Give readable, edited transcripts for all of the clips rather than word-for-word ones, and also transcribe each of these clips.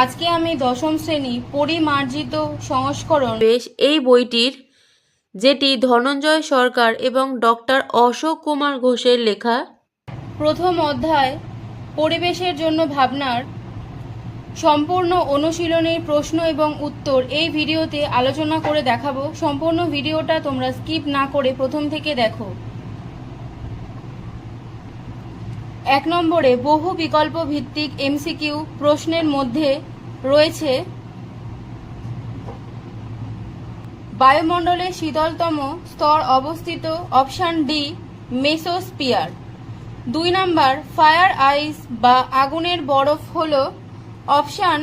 আজকে আমি দশম শ্রেণী পরিমার্জিত সংস্করণ বেশ এই বইটির, যেটি ধনঞ্জয় সরকার এবং ডক্টর অশোক কুমার ঘোষের লেখা, প্রথম অধ্যায় পরিবেশের জন্য ভাবনার সম্পূর্ণ অনুশীলনের প্রশ্ন এবং উত্তর এই ভিডিওতে আলোচনা করে দেখাবো। সম্পূর্ণ ভিডিওটা তোমরা স্কিপ না করে প্রথম থেকে দেখো। 1 নম্বরে বহু বিকল্প ভিত্তিক এমসিকিউ প্রশ্নের মধ্যে রয়েছে বায়ুমণ্ডলের শীতলতম স্তর অবস্থিত, option D mesosphere. 2 number fire ice বা আগুনের বরফ হলো, অপশান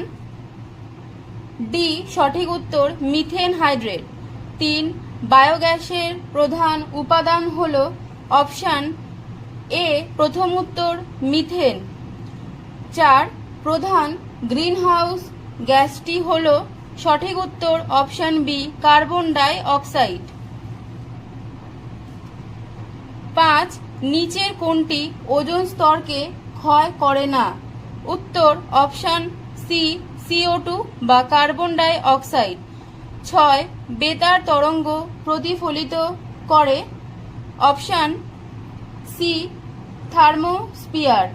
ডি সঠিক উত্তর মিথেন হাইড্রেট। 3 বায়োগ্যাসের প্রধান উপাদান হলো, অপশান এ প্রথম উত্তর মিথেন। 4 প্রধান গ্রিনহাউস গ্যাসটি হলো, সঠিক উত্তর option B carbon die oxide. 5 নিচের কোনটি ওজোন স্তরকে ক্ষয় করে না? উত্তর অপশান সি CO2 বা কার্বন ডাই অক্সাইড। 6 বেতার তরঙ্গ প্রতিফলিত করে, অপশান সি থার্মোস্ফিয়ার।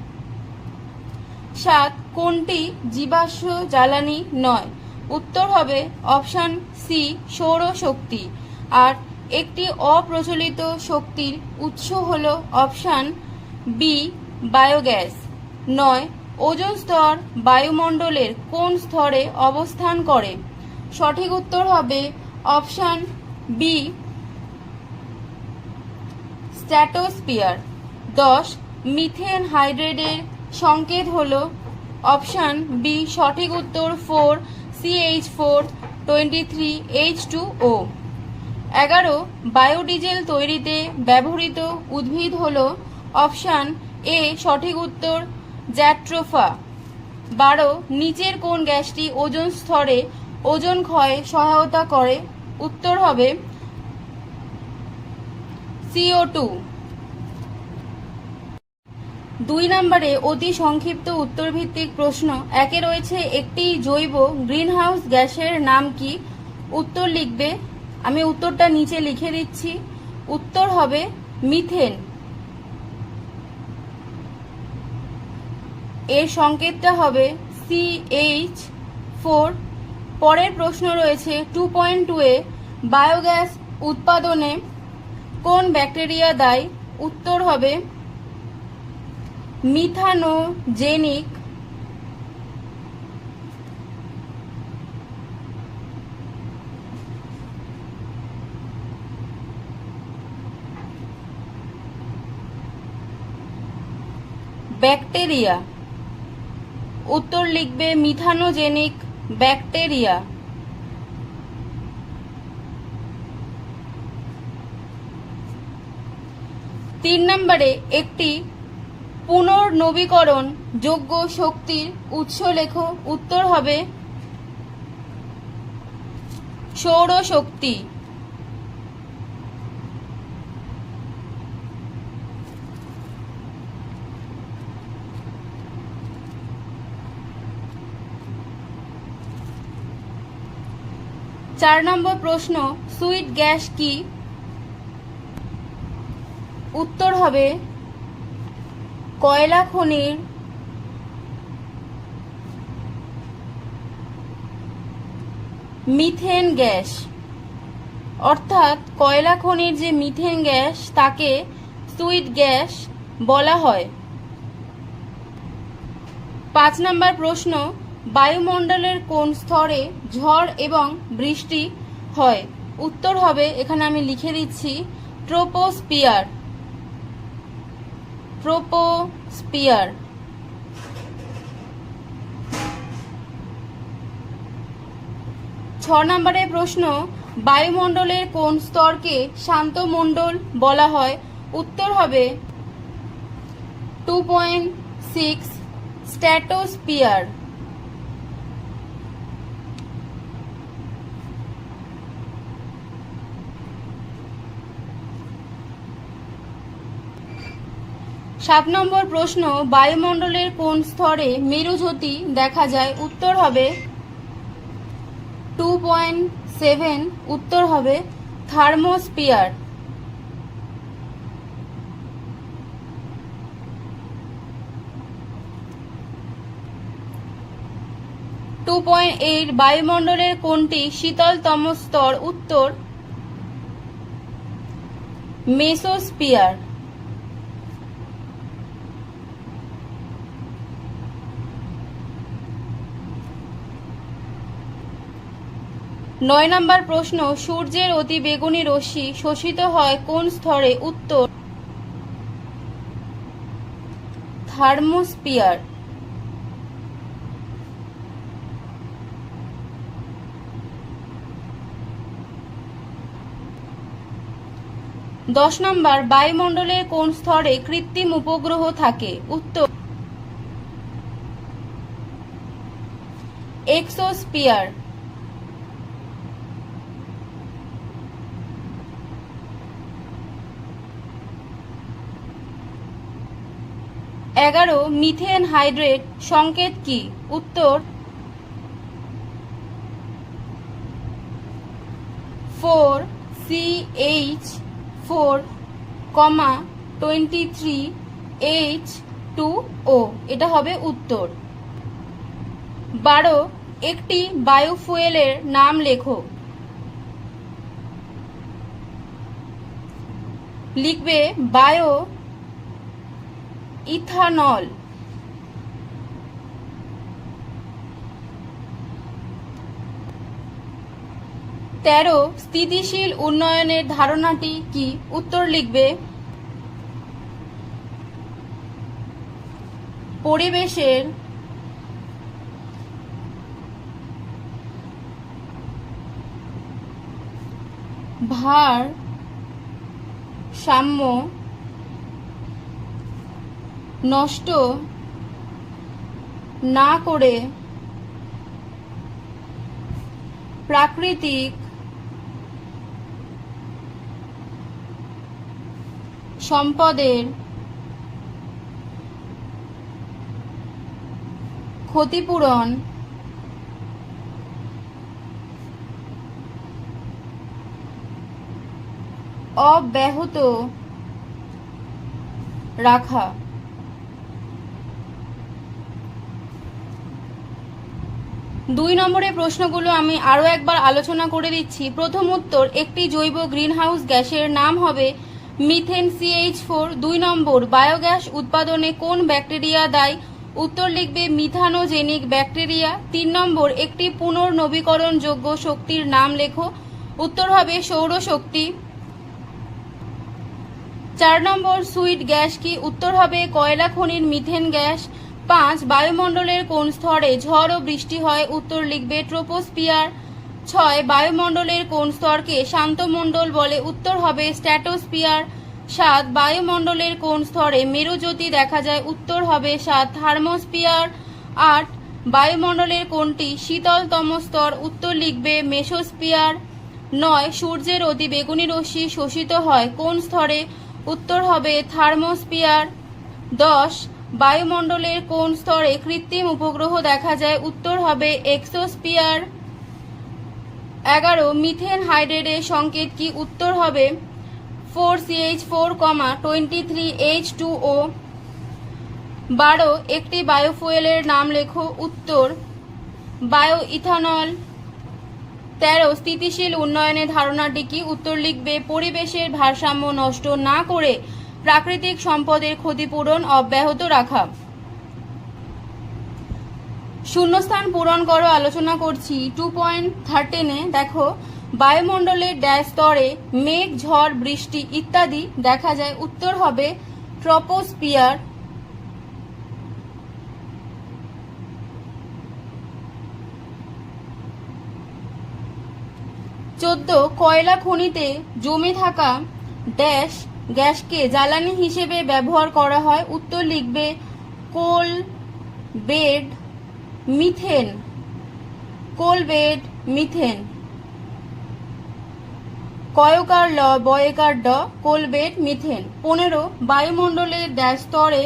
7 কোনটি জীবাশ্ম জ্বালানি নয়? উত্তর হবে অপশান সি সৌরশক্তি। আর একটি অপ্রচলিত শক্তির উৎস হল, অপশান বি বায়োগ্যাস। 9 ওজোন স্তর বায়ুমণ্ডলের কোন স্তরে অবস্থান করে? সঠিক উত্তর হবে অপশান বি স্ট্র্যাটোস্ফিয়ার। 10 মিথেন হাইড্রেটের সংকেত হল, অপশান বি সঠিক উত্তর 4 CH4 23 H2O। 11 বায়োডিজেল তৈরিতে ব্যবহৃত উদ্ভিদ হল, অপশান এ সঠিক উত্তর জ্যাট্রোফা। 12 নিচের কোন গ্যাসটি ওজোন স্তরে ওজোন ক্ষয়ে সহায়তা করে? উত্তর হবে CO2। 2 নম্বরে অতি সংক্ষিপ্ত উত্তরভিত্তিক প্রশ্ন 1 রয়েছে একটি জৈব গ্রিনহাউস গ্যাসের নাম কি? উত্তর লিখবে। আমি উত্তরটা নিচে লিখে দিচ্ছি। উত্তর হবে মিথেন। এর সংকেতটা হবে CH4। পরের প্রশ্ন রয়েছে 2.2 এ বায়োগ্যাস উৎপাদনে কোন ব্যাকটেরিয়া দায়ী? উত্তর হবে মিথানোজেনিক ব্যাকটেরিয়া। উত্তর লিখবে মিথানোজেনিক ব্যাকটেরিয়া। 3 নম্বরে একটি পুনর্নবীকরণ যোগ্য শক্তির উৎস লেখো। উত্তর হবে সৌরশক্তি। 4 নম্বর প্রশ্ন সুইট গ্যাস কি? উত্তর হবে কয়লা খনির মিথেন গ্যাস। অর্থাৎ কয়লা খনির যে মিথেন গ্যাস তাকে সুইট গ্যাস বলা হয়। 5 নম্বর প্রশ্ন বায়ুমণ্ডলের কোন স্তরে ঝড় এবং বৃষ্টি হয়? উত্তর হবে, এখানে আমি লিখে দিচ্ছি, ট্রোপোস্ফিয়ার। 6 নম্বরের প্রশ্ন বায়ুমণ্ডলের কোন স্তরকে শান্ত মণ্ডল বলা হয়? উত্তর হবে 2.6 স্ট্র্যাটোস্ফিয়ার। 7 7 নম্বর প্রশ্ন, বায়ুমণ্ডলের কোন স্তরে মেরুজ্যোতি দেখা যায়? উত্তর হবে 2.7, উত্তর হবে থার্মোস্ফিয়ার। 2.8, বায়ুমণ্ডলের কোনটি শীতলতম স্তর? উত্তর মেসোস্ফিয়ার। 9 নম্বর প্রশ্ন, সূর্যের অতি বেগুনি রশ্মি শোষিত হয় কোন স্তরে? উত্তর থার্মোস্ফিয়ার। 10 নম্বর, বায়ুমণ্ডলের কোন স্তরে কৃত্রিম উপগ্রহ থাকে? উত্তর এক্সোস্ফিয়ার। 11, মিথেন হাইড্রেট সংকেত কি? উত্তর 4CH4, 23H2O, এটা হবে উত্তর। 12, একটি বায়োফুয়েলের নাম লেখো। লিখবে বায়ো ইথানল। 13, স্থিতিশীল উন্নয়নের ধারণাটি কি? উত্তর লিখবে পরিবেশের ভারসাম্য নষ্ট না করে প্রাকৃতিক সম্পদের ক্ষতিপূরণ অব্যাহত রাখা। 2 নম্বরের প্রশ্নগুলো আমি আরও একবার আলোচনা করে দিচ্ছি। প্রথম উত্তর, একটি জৈব গ্রিনহাউস গ্যাসের নাম হবে মিথেন CH4। 2 নম্বর, বায়োগ্যাস উৎপাদনে কোন ব্যাকটেরিয়া দায়ী? উত্তর লিখবে মিথানোজেনিক ব্যাকটেরিয়া। 3 নম্বর, একটি পুনর্নবীকরণযোগ্য শক্তির নাম লেখো। উত্তর হবে সৌরশক্তি। 4 নম্বর, সুইট গ্যাস কি? উত্তর হবে কয়লা খনির মিথেন গ্যাস। 5, বায়ুমণ্ডলের কোন স্তরে ঝড় ও বৃষ্টি হয়? উত্তর লিখবে ট্রোপোস্ফিয়ার। 6, বায়ুমণ্ডলের কোন স্তরকে শান্তমণ্ডল বলে? উত্তর হবে স্ট্র্যাটোস্ফিয়ার। 7, বায়ুমণ্ডলের কোন স্তরে মেরুজ্যোতি দেখা যায়? উত্তর হবে 7 থার্মোস্ফিয়ার। 8, বায়ুমণ্ডলের কোনটি শীতলতম স্তর? উত্তর লিখবে মেসোস্ফিয়ার। 9, সূর্যের অতি বেগুনি রশ্মি শোষিত হয় কোন স্তরে? উত্তর হবে থার্মোস্ফিয়ার। 10, বায়ুমণ্ডলের কোন স্তরে কৃত্রিম উপগ্রহ দেখা যায়? উত্তর হবে এক্সোস্ফিয়ার। 11, মিথেন হাইড্রেটের সংকেত কি? উত্তর হবে 4CH4, 23H2O। 12, একটি বায়োফুয়েলের নাম লেখো। উত্তর বায়ো ইথানল। 13, স্থিতিশীল উন্নয়নের ধারণাটি কি? উত্তর লিখবে পরিবেশের ভারসাম্য নষ্ট না করে প্রাকৃতিক সম্পদের ক্ষতিপূরণ অব্যাহত রাখা। শূন্যস্থান পূরণ করো, আলোচনা করছি। 2.13 দেখো, বায়ুমণ্ডলের ড্যাশ স্তরে মেঘ, ঝড়, বৃষ্টি ইত্যাদি দেখা যায়? উত্তর হবে ট্রপোস্ফিয়ার। 14, কয়লা খনিতে জমে থাকা ড্যাশ গ্যাসকে জ্বালানি হিসেবে ব্যবহার করা হয়? উত্তর লিখবে কোল বেড মিথেন। কোল বেড মিথেন। কয়কার ল বয়কার ড কোলবেট মিথেন। 15 বায়ুমণ্ডলের ড্যাশ স্তরে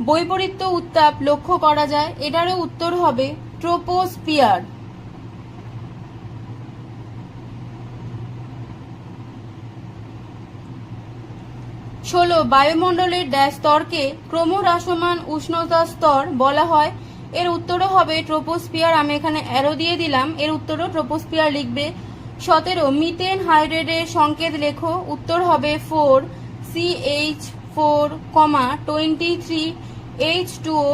বৈপরীত্য উত্তাপ লক্ষ্য করা যায়, এটারও উত্তর হবে ট্রোপোস্ফিয়ার। 16 বায়ুমণ্ডলের ড্যাশ স্তরকে ক্রমহ্রাসমান উষ্ণতা স্তর বলা হয়, এর উত্তরও হবে ট্রোপোস্ফিয়ার। আমি এখানে অ্যারো দিয়ে দিলাম, এর উত্তরও ট্রোপোস্ফিয়ার লিখবে। 17 মিথেন হাইড্রেটের সংকেত লেখো, উত্তর হবে 4 CH4, 23 H2O।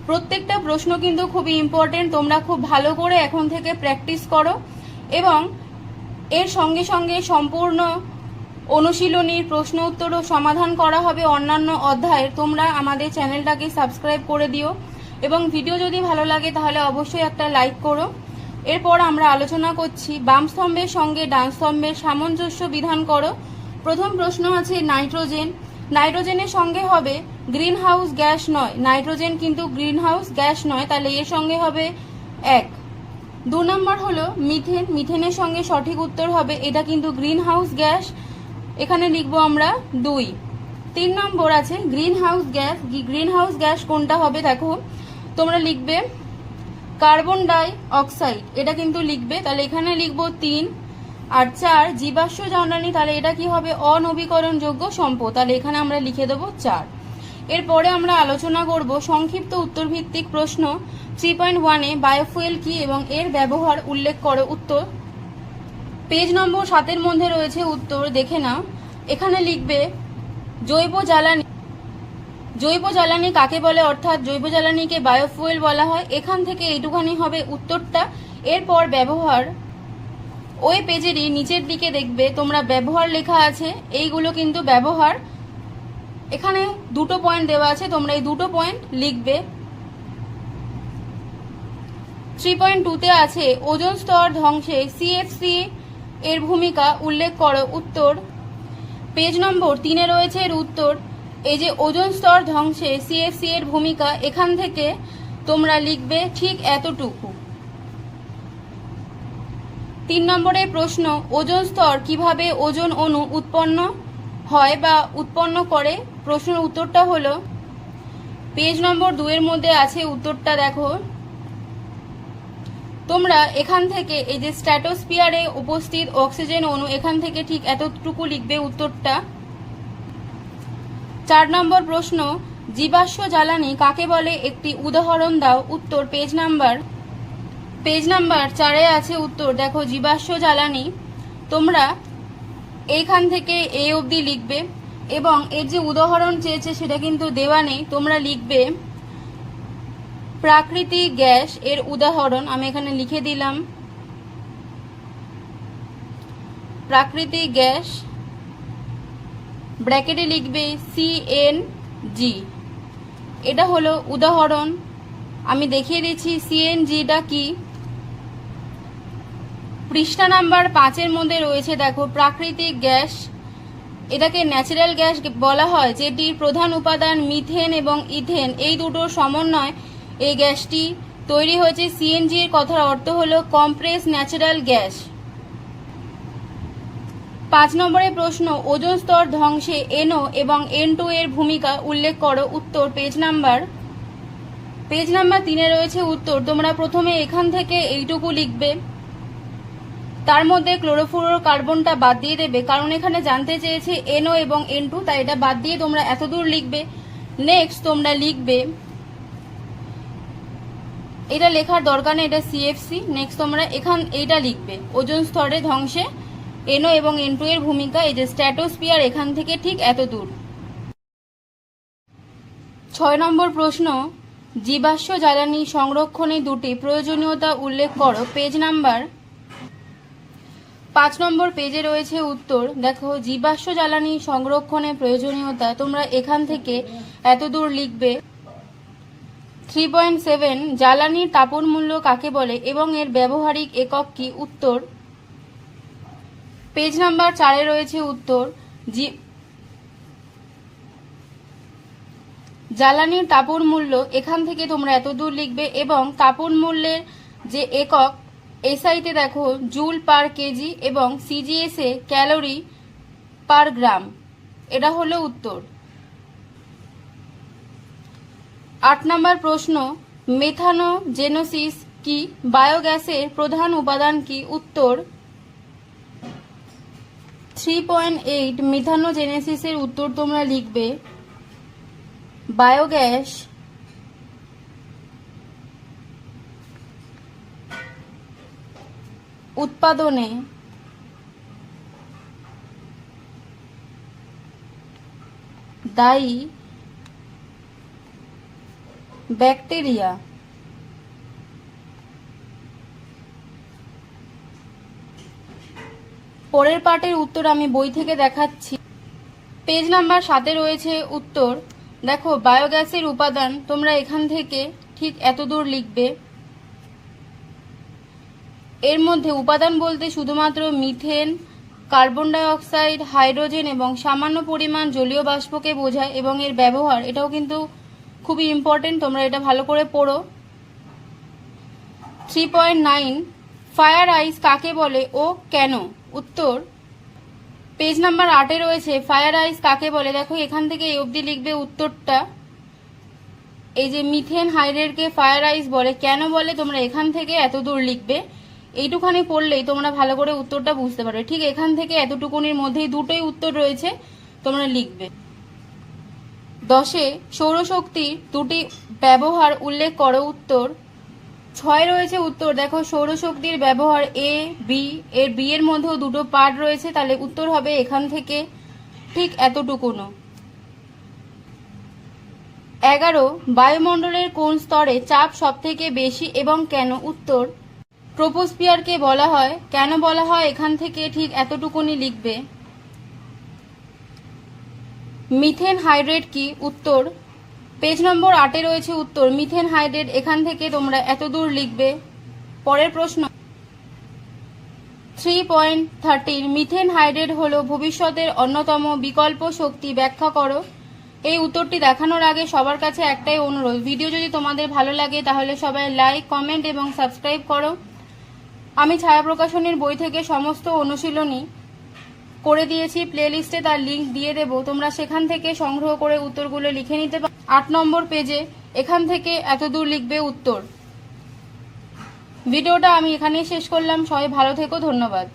প্রত্যেকটা প্রশ্ন কিন্তু খুবই ইম্পর্টেন্ট, তোমরা খুব ভালো করে এখন থেকে প্র্যাকটিস করো এবং এর সঙ্গে সঙ্গে সম্পূর্ণ অনুশীলনীর প্রশ্ন উত্তরও সমাধান করা হবে অন্যান্য অধ্যায়ের। তোমরা আমাদের চ্যানেলটাকে সাবস্ক্রাইব করে দিও এবং ভিডিও যদি ভালো লাগে তাহলে অবশ্যই একটা লাইক করো। এরপর আমরা আলোচনা করছি বাম স্তম্ভের সঙ্গে ডান স্তম্ভের সামঞ্জস্য বিধান করো। প্রথম প্রশ্ন আছে নাইট্রোজেন। নাইট্রোজেনের সঙ্গে হবে গ্রিন হাউস গ্যাস নয়, নাইট্রোজেন কিন্তু গ্রিন হাউস গ্যাস নয়, তাহলে এর সঙ্গে হবে 1। 2 নম্বর হলো মিথেন। মিথেনের সঙ্গে সঠিক উত্তর হবে, এটা কিন্তু গ্রিন হাউস গ্যাস, এখানে লিখবো আমরা 2। 3 নম্বর আছে green house gas. Green house gas কোনটা হবে দেখো, তোমরা লিখবে কার্বন ডাই অক্সাইড, এটা কিন্তু লিখবে, তাহলে এখানে লিখবো 3। আর 4 জীবাশ্ম জ্বালানি, তাহলে এটা কি হবে অনবীকরণযোগ্য সম্পদ, তাহলে এখানে আমরা লিখে দেবো 4। এরপরে আমরা আলোচনা করব সংক্ষিপ্ত উত্তরভিত্তিক প্রশ্ন 3.1-এ বায়োফুয়েল কি এবং এর ব্যবহার উল্লেখ করো। উত্তর পেজ নম্বর 7-এর মধ্যে রয়েছে উত্তর, দেখে নাও। এখানে লিখবে জৈব জ্বালানি। জৈব জ্বালানি কাকে বলে, অর্থাৎ জৈব জ্বালানিকে বায়োফুয়েল বলা হয়। এখান থেকে এইটুখানি হবে উত্তরটা। এরপর ব্যবহার, ওই পেজেরই নিচের দিকে দেখবে তোমরা ব্যবহার লেখা আছে, এইগুলো কিন্তু ব্যবহার। এখানে 2টো পয়েন্ট দেওয়া আছে, তোমরা এই 2টো পয়েন্ট লিখবে। 3.2-তে আছে ওজোন স্তর ধ্বংসে CFC এর ভূমিকা উল্লেখ করো। উত্তর পেজ নম্বর 3-এ রয়েছে এর উত্তর। এই যে ওজোন স্তর ধ্বংসে CFC এর ভূমিকা, এখান থেকে তোমরা লিখবে ঠিক এতটুকু। 3 নম্বরের প্রশ্ন ওজোন স্তর কিভাবে ওজোন অণু উৎপন্ন হয় বা উৎপন্ন করে, প্রশ্নের উত্তরটা হলো পেজ নম্বর 2-এর মধ্যে আছে উত্তরটা দেখো। তোমরা এখান থেকে এই যে স্ট্র্যাটোস্ফিয়ারে উপস্থিত অক্সিজেন অণু, এখান থেকে ঠিক এতটুকু লিখবে উত্তরটা। 4 নম্বর প্রশ্ন জীবাশ্ম জ্বালানি কাকে বলে, একটি উদাহরণ দাও। উত্তর পেজ নাম্বার 4-এ আছে উত্তর, দেখো জীবাশ্ম জ্বালানি। তোমরা এইখান থেকে এই অবধি লিখবে এবং এর যে উদাহরণ চেয়েছে সেটা কিন্তু দেওয়া নেই, তোমরা লিখবে প্রাকৃতিক গ্যাস এর উদাহরণ। আমি এখানে লিখে দিলাম প্রাকৃতিক গ্যাস, ব্র্যাকেটে লিখবে CNG, এটা হলো উদাহরণ। আমি দেখিয়ে দিচ্ছি CNGটা কি। পৃষ্ঠা নাম্বার 5-এর মধ্যে রয়েছে দেখো প্রাকৃতিক গ্যাস, এটাকে ন্যাচারাল গ্যাস বলা হয়, যেটির প্রধান উপাদান মিথেন এবং ইথেন, এই দুটোর সমন্বয় এই গ্যাসটি তৈরি হয়েছে। CNG এর কথার অর্থ হলো কম্প্রেস ন্যাচারাল গ্যাস। 5 নম্বরের প্রশ্ন ওজোন স্তর ধ্বংসে NO এবং N2 এর ভূমিকা উল্লেখ করো। উত্তর পেজ নাম্বার 3-এ রয়েছে উত্তর। তোমরা প্রথমে এখান থেকে এইটুকু লিখবে, তার মধ্যে ক্লোরোফ্লোরো কার্বনটা বাদ দিয়ে দেবে, কারণ এখানে জানতে চেয়েছে NO এবং N2, তাই এটা বাদ দিয়ে তোমরা এতদূর লিখবে। নেক্সট তোমরা লিখবে, এটা লেখার দরকার নেই, এটা CFC। নেক্সট তোমরা এইটা লিখবে ওজোন স্তরে ধ্বংসে NO এবং N2 এর ভূমিকা, এই যে স্ট্র্যাটোস্ফিয়ার এখান থেকে ঠিক এত দূর। 6 নম্বর প্রশ্ন জীবাশ্ম জ্বালানি সংরক্ষণে দুটি প্রয়োজনীয়তা উল্লেখ করো। পেজ নাম্বার 5 নম্বর পেজে রয়েছে উত্তর, দেখো জীবাশ্ম জ্বালানি সংরক্ষণে প্রয়োজনীয়তা, তোমরা এখান থেকে এত দূর লিখবে। 3.7 জ্বালানির তাপন মূল্য কাকে বলে এবং এর ব্যবহারিক একক কি। উত্তর পেজ নাম্বার 4-এ রয়েছে উত্তর। জ্বালানির তাপন মূল্য, এখান থেকে তোমরা এত দূর লিখবে এবং তাপন মূল্যের যে একক এসআইতে দেখো জুল পার কেজি এবং সিজিএসে ক্যালোরি পার গ্রাম। এটা হলো উত্তর। 8 নম্বর প্রশ্ন, মেথানোজেনোসিস কি? বায়োগ্যাসের প্রধান উপাদান কি? উত্তর 3.8। মিথানোজেনেসিসের উত্তর তোমরা লিখবে বায়োগ্যাস উৎপাদনে দায়ী ব্যাকটেরিয়া। পরের পার্টের উত্তর আমি বই থেকে দেখাচ্ছি। পেজ নাম্বার 7-এ রয়েছে উত্তর। দেখো বায়োগ্যাসের উপাদান তোমরা এখান থেকে ঠিক এতদূর লিখবে। এর মধ্যে উপাদান বলতে শুধুমাত্র methane, carbon die oxide, hydrogen এবং সামান্য পরিমাণ জলীয় বাষ্পকে বোঝায় এবং এর ব্যবহার এটাও কিন্তু খুবই ইম্পর্টেন্ট, তোমরা এটা ভালো করে পড়ো। 3.9 ফায়ার আইস কাকে বলে ও কেন? উত্তর পেজ নাম্বার 8-এ রয়েছে ফায়ার আইস কাকে বলে। দেখো এখান থেকে এই অবধি লিখবে উত্তরটা। এই যে মিথেন হাইড্রেটকে ফায়ার আইস বলে, কেন বলে তোমরা এখান থেকে এত দূর লিখবে। এইটুখানি পড়লেই তোমরা ভালো করে উত্তরটা বুঝতে পারবে। ঠিক এখান থেকে এতটুকুনির মধ্যেই দুটোই উত্তর রয়েছে, তোমরা লিখবে। 10-এ সৌরশক্তির দুটি ব্যবহার উল্লেখ করো। উত্তর 6 রয়েছে উত্তর। দেখো সৌরশক্তির ব্যবহার এ বি, এর বি এর মধ্যেও দুটো পার্ট রয়েছে, তাহলে উত্তর হবে এখান থেকে ঠিক এতটুকুনো। 11 বায়ুমণ্ডলের কোন স্তরে চাপ সবথেকে বেশি এবং কেন? উত্তর ট্রোপোস্ফিয়ারকে বলা হয়। কেন বলা হয় এখান থেকে ঠিক এতটুকুনি লিখবে। মিথেন হাইড্রেট কি? উত্তর পেজ নম্বর 8-এ রয়েছে উত্তর। মিথেন হাইড্রেট এখান থেকে তোমরা এতদূর লিখবে। পরের প্রশ্ন 3.13 মিথেন হাইড্রেট হলো ভবিষ্যতের অন্যতম বিকল্প শক্তি, ব্যাখ্যা করো। এই উত্তরটি দেখানোর আগে সবার কাছে একটাই অনুরোধ, ভিডিও যদি তোমাদের ভালো লাগে তাহলে সবাই লাইক, কমেন্ট এবং সাবস্ক্রাইব করো। আমি ছায়া প্রকাশনীর বই থেকে সমস্ত অনুশীলনী করে দিয়েছি, প্লেলিস্টে তার লিংক দিয়ে দেব, তোমরা সেখান থেকে সংগ্রহ করে উত্তরগুলো লিখে নিতে পারো। 8 নম্বর পেজে এখান থেকে এতদূর লিখবে উত্তর। ভিডিওটা আমি এখানেই শেষ করলাম। সবাই ভালো থেকো, ধন্যবাদ।